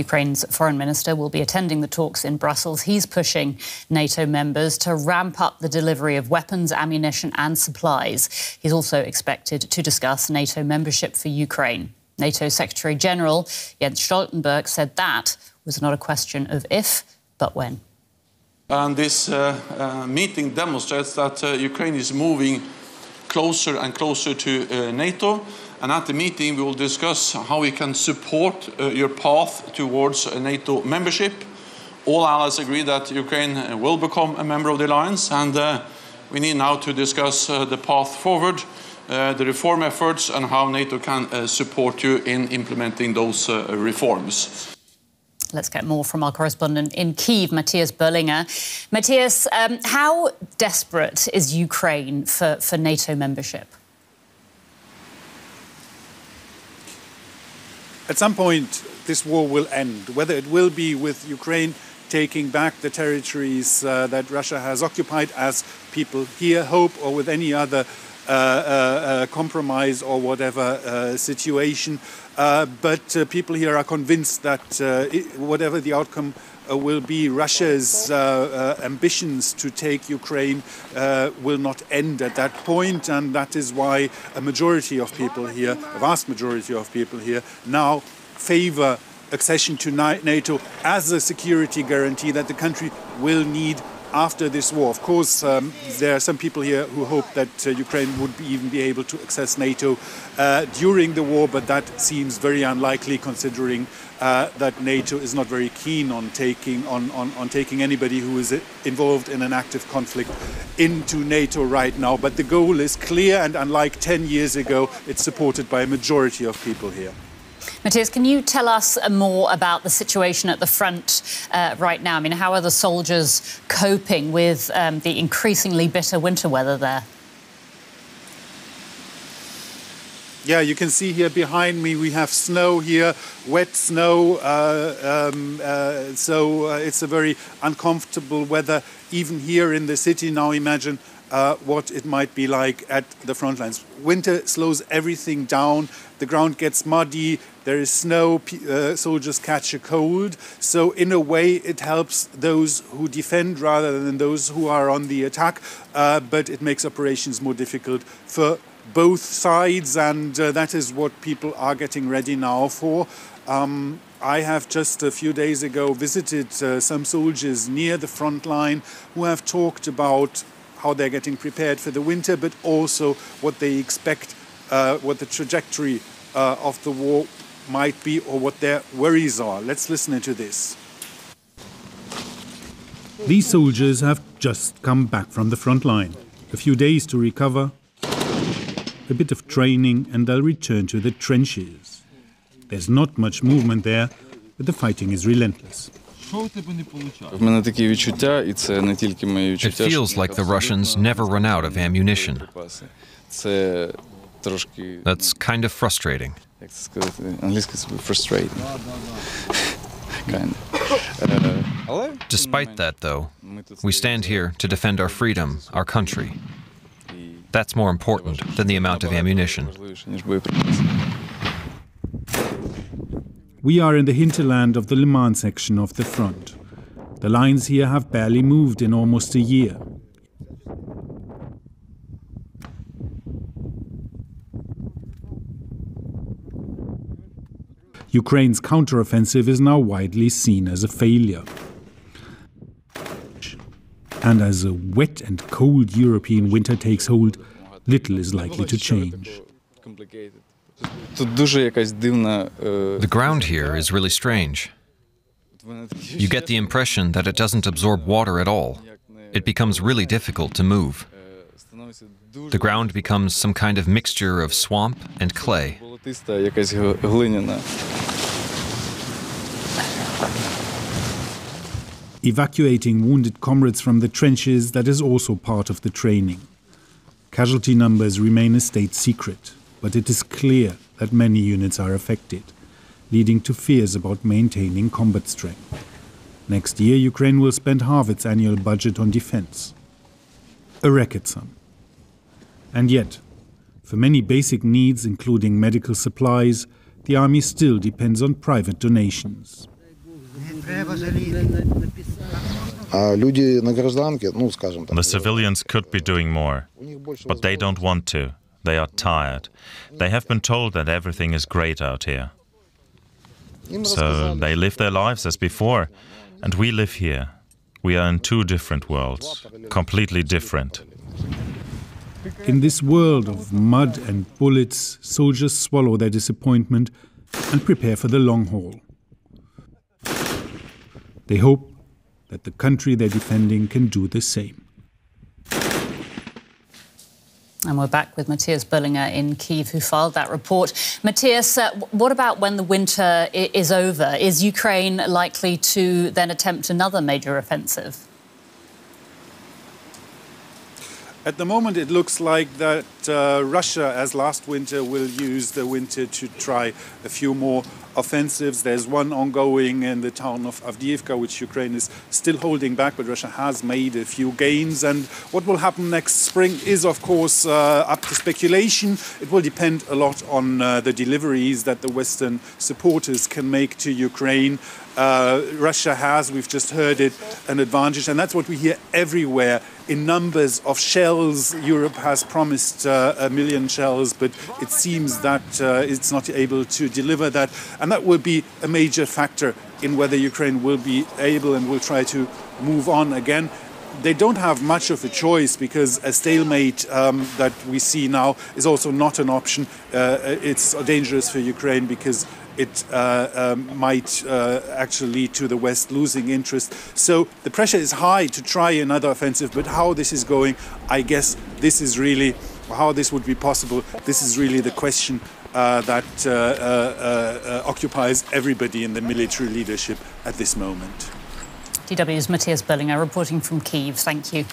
Ukraine's foreign minister will be attending the talks in Brussels. He's pushing NATO members to ramp up the delivery of weapons, ammunition and supplies. He's also expected to discuss NATO membership for Ukraine. NATO Secretary-General Jens Stoltenberg said that was not a question of if, but when. And this meeting demonstrates that Ukraine is moving closer and closer to NATO. And at the meeting, we will discuss how we can support your path towards NATO membership. All allies agree that Ukraine will become a member of the alliance, and we need now to discuss the path forward, the reform efforts, and how NATO can support you in implementing those reforms. Let's get more from our correspondent in Kyiv, Mathias Bölinger. Mathias, how desperate is Ukraine for NATO membership? At some point, this war will end. Whether it will be with Ukraine taking back the territories that Russia has occupied, as people here hope, or with any other compromise or whatever situation. But people here are convinced that whatever the outcome will be, Russia's ambitions to take Ukraine will not end at that point, and that is why a majority of people here, a vast majority of people here, now favor accession to NATO as a security guarantee that the country will need after this war. Of course, there are some people here who hope that Ukraine would even be able to access NATO during the war, but that seems very unlikely, considering that NATO is not very keen on taking anybody who is involved in an active conflict into NATO right now. But the goal is clear, and unlike 10 years ago, it's supported by a majority of people here. Mathias, can you tell us more about the situation at the front right now? I mean, how are the soldiers coping with the increasingly bitter winter weather there? Yeah, you can see here behind me we have snow here, wet snow, so it's a very uncomfortable weather even here in the city. Now imagine what it might be like at the front lines. Winter slows everything down, the ground gets muddy, there is snow, soldiers catch a cold. So in a way it helps those who defend rather than those who are on the attack, but it makes operations more difficult for both sides, and that is what people are getting ready now for. I have just a few days ago visited some soldiers near the front line who have talked about how they're getting prepared for the winter, but also what they expect, what the trajectory of the war might be, or what their worries are. Let's listen into this. These soldiers have just come back from the front line. A few days to recover, a bit of training, and they'll return to the trenches. There's not much movement there, but the fighting is relentless. It feels like the Russians never run out of ammunition. That's kind of frustrating. Despite that, though, we stand here to defend our freedom, our country. That's more important than the amount of ammunition. We are in the hinterland of the Le Mans section of the front. The lines here have barely moved in almost a year. Ukraine's counteroffensive is now widely seen as a failure. And as a wet and cold European winter takes hold, little is likely to change. The ground here is really strange. You get the impression that it doesn't absorb water at all. It becomes really difficult to move. The ground becomes some kind of mixture of swamp and clay. Evacuating wounded comrades from the trenches, that is also part of the training. Casualty numbers remain a state secret, but it is clear that many units are affected, leading to fears about maintaining combat strength. Next year, Ukraine will spend half its annual budget on defense. A record sum. And yet, for many basic needs, including medical supplies, the army still depends on private donations. The civilians could be doing more, but they don't want to. They are tired. They have been told that everything is great out here. So they live their lives as before, and we live here. We are in two different worlds, completely different. In this world of mud and bullets, soldiers swallow their disappointment and prepare for the long haul. They hope that the country they're defending can do the same. And we're back with Mathias Bölinger in Kyiv, who filed that report. Mathias, what about when the winter is over? Is Ukraine likely to then attempt another major offensive? At the moment, it looks like that Russia, as last winter, will use the winter to try a few more offensives. There's one ongoing in the town of Avdiivka, which Ukraine is still holding back, but Russia has made a few gains. And what will happen next spring is, of course, up to speculation. It will depend a lot on the deliveries that the Western supporters can make to Ukraine. Russia has, we've just heard it, an advantage, and that's what we hear everywhere. In numbers of shells, Europe has promised 1 million shells, but it seems that it's not able to deliver that. And that will be a major factor in whether Ukraine will be able and will try to move on again. They don't have much of a choice because a stalemate that we see now is also not an option. It's dangerous for Ukraine because it might actually lead to the West losing interest. So the pressure is high to try another offensive, but how this is going, I guess this is really, how this would be possible, this is really the question that occupies everybody in the military leadership at this moment. DW's Mathias Bölinger reporting from Kyiv. Thank you.